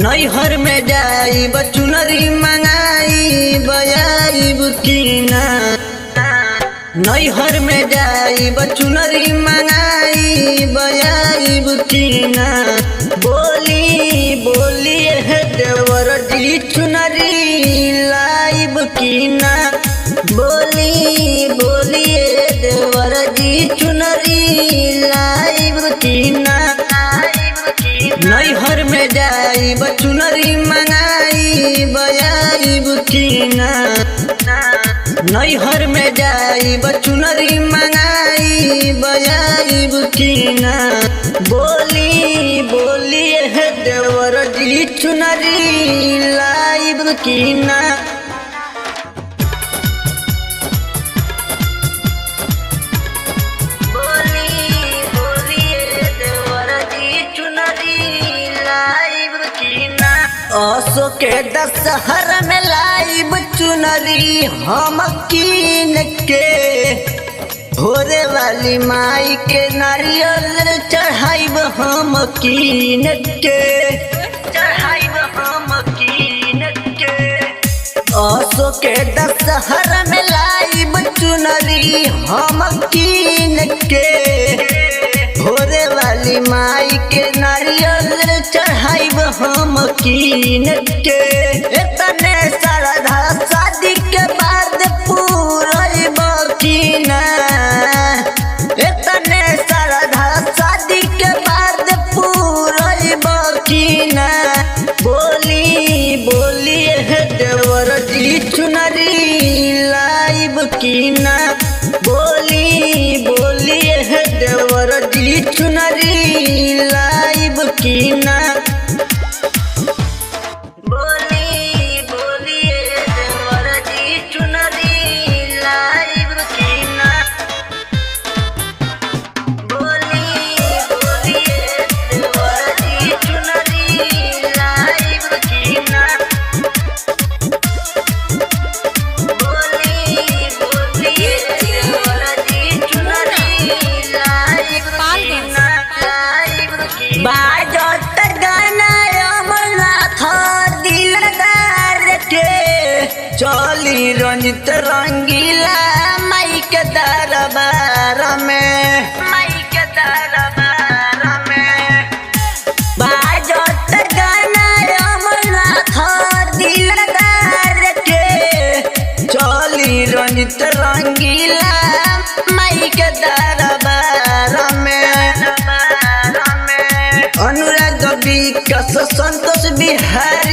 नैहर में जाई चुनरी मंगाई बजाई बुकीना। नैहर में जाई चुनरी मंगाई बजाई बुकीना। बोली बोली है देवर जी चुनरी लाई बुकीना। बोली बोली है देवर जी चुनरी लाई बुकीना। नैहर में जाई चुनरी मंगाई बजाई बुकीना। नैहर में जाई चुनरी मंगाई बजाई बुकीना। बोली बोली है देवर जी चुनरी लाई बुकीना। असो के दशहरा में लाइब चुनरी हम कीन के। भोरे वाली माई के नारियल चढ़ाइब हम कीन के। चढ़ाइब हम कीन के। असो के दशहरा में लाइब चुनरी हम कीन के। भोरे वाली माई के नारियल चढ़ाइब हम कीन के। इतने श्रद्धा शादी के बाद पूरब कीना। इतने श्रद्धा शादी के बाद पूरब कीना। बोली बोली है देवर जी चुनरी लाइब कीना। बोली बोली है देवर जी चुनरी लाइब कीना। बाजत गाना अमरनाथ दिलदार के। चली रंजित रंगीला माई के दरबार में। माई के दरबार में बाजत गाना अमरनाथ दिलदार के। चली रंजित रंगीला माई के दरबार में। अनुराग विकास संतोष बिहारी